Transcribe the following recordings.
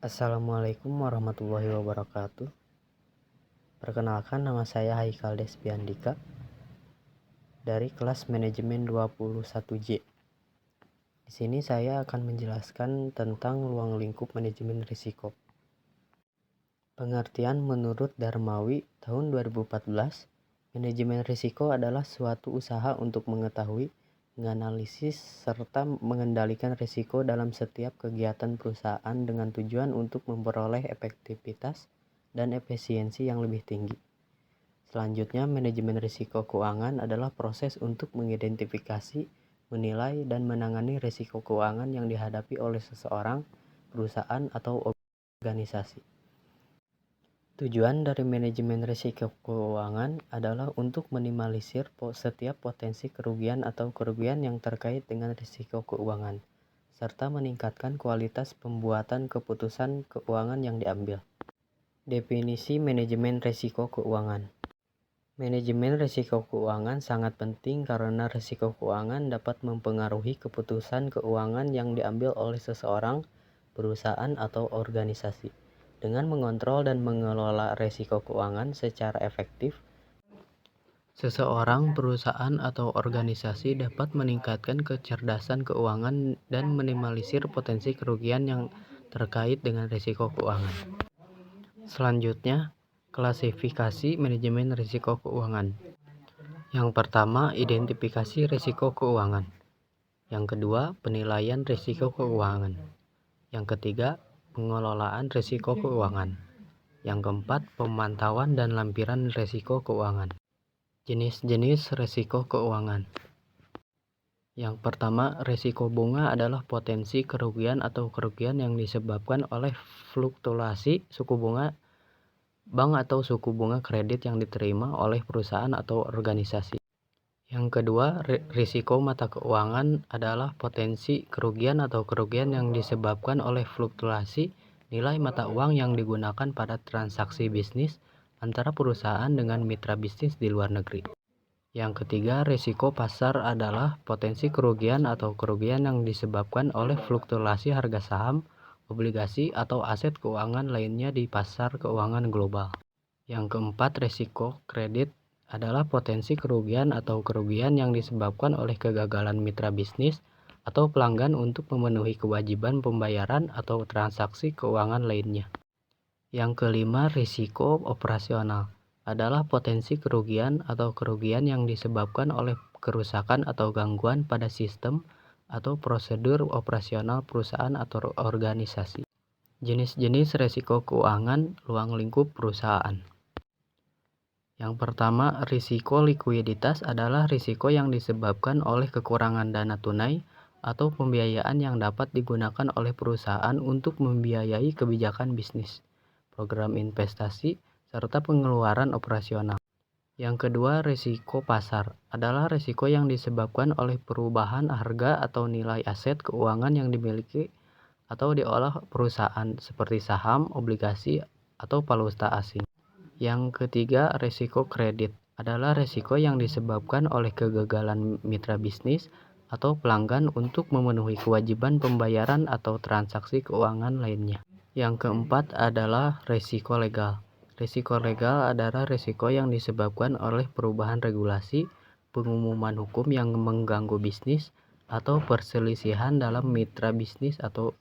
Assalamualaikum warahmatullahi wabarakatuh. Perkenalkan, nama saya Haikal Despiandika dari kelas manajemen 21J. Di sini saya akan menjelaskan tentang ruang lingkup manajemen risiko. Pengertian menurut Darmawi tahun 2014, manajemen risiko adalah suatu usaha untuk mengetahui, menganalisis, serta mengendalikan risiko dalam setiap kegiatan perusahaan dengan tujuan untuk memperoleh efektivitas dan efisiensi yang lebih tinggi. Selanjutnya, manajemen risiko keuangan adalah proses untuk mengidentifikasi, menilai, dan menangani risiko keuangan yang dihadapi oleh seseorang, perusahaan, atau organisasi. Tujuan dari manajemen risiko keuangan adalah untuk minimalisir setiap potensi kerugian atau kerugian yang terkait dengan risiko keuangan, serta meningkatkan kualitas pembuatan keputusan keuangan yang diambil. Definisi manajemen risiko keuangan. Manajemen risiko keuangan sangat penting karena risiko keuangan dapat mempengaruhi keputusan keuangan yang diambil oleh seseorang, perusahaan, atau organisasi. Dengan mengontrol dan mengelola risiko keuangan secara efektif, seseorang, perusahaan, atau organisasi dapat meningkatkan kecerdasan keuangan dan minimalisir potensi kerugian yang terkait dengan risiko keuangan. Selanjutnya, klasifikasi manajemen risiko keuangan. Yang pertama, identifikasi risiko keuangan. Yang kedua, penilaian risiko keuangan. Yang ketiga, pengelolaan risiko keuangan. Yang keempat, pemantauan dan lampiran risiko keuangan. Jenis-jenis risiko keuangan. Yang pertama, risiko bunga adalah potensi kerugian atau kerugian yang disebabkan oleh fluktuasi suku bunga bank atau suku bunga kredit yang diterima oleh perusahaan atau organisasi. Yang kedua, risiko mata keuangan adalah potensi kerugian atau kerugian yang disebabkan oleh fluktuasi nilai mata uang yang digunakan pada transaksi bisnis antara perusahaan dengan mitra bisnis di luar negeri. Yang ketiga, risiko pasar adalah potensi kerugian atau kerugian yang disebabkan oleh fluktuasi harga saham, obligasi, atau aset keuangan lainnya di pasar keuangan global. Yang keempat, risiko kredit adalah potensi kerugian atau kerugian yang disebabkan oleh kegagalan mitra bisnis atau pelanggan untuk memenuhi kewajiban pembayaran atau transaksi keuangan lainnya. Yang kelima, risiko operasional adalah potensi kerugian atau kerugian yang disebabkan oleh kerusakan atau gangguan pada sistem atau prosedur operasional perusahaan atau organisasi. Jenis-jenis risiko keuangan ruang lingkup perusahaan. Yang pertama, risiko likuiditas adalah risiko yang disebabkan oleh kekurangan dana tunai atau pembiayaan yang dapat digunakan oleh perusahaan untuk membiayai kebijakan bisnis, program investasi, serta pengeluaran operasional. Yang kedua, risiko pasar adalah risiko yang disebabkan oleh perubahan harga atau nilai aset keuangan yang dimiliki atau diolah perusahaan seperti saham, obligasi, atau valuta asing. Yang ketiga, risiko kredit adalah risiko yang disebabkan oleh kegagalan mitra bisnis atau pelanggan untuk memenuhi kewajiban pembayaran atau transaksi keuangan lainnya. Yang keempat adalah risiko legal. Risiko legal adalah risiko yang disebabkan oleh perubahan regulasi, pengumuman hukum yang mengganggu bisnis, atau perselisihan dalam mitra bisnis atau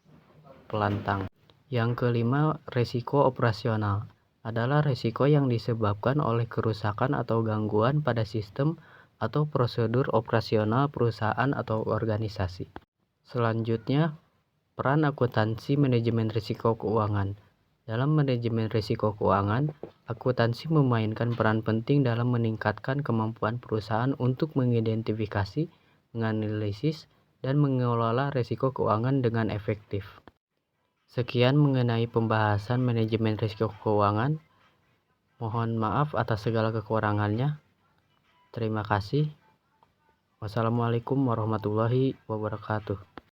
pelantang. Yang kelima, risiko operasional adalah risiko yang disebabkan oleh kerusakan atau gangguan pada sistem atau prosedur operasional perusahaan atau organisasi. Selanjutnya, peran akuntansi manajemen risiko keuangan. Dalam manajemen risiko keuangan, akuntansi memainkan peran penting dalam meningkatkan kemampuan perusahaan untuk mengidentifikasi, menganalisis, dan mengelola risiko keuangan dengan efektif. Sekian mengenai pembahasan manajemen risiko keuangan. Mohon maaf atas segala kekurangannya. Terima kasih. Wassalamualaikum warahmatullahi wabarakatuh.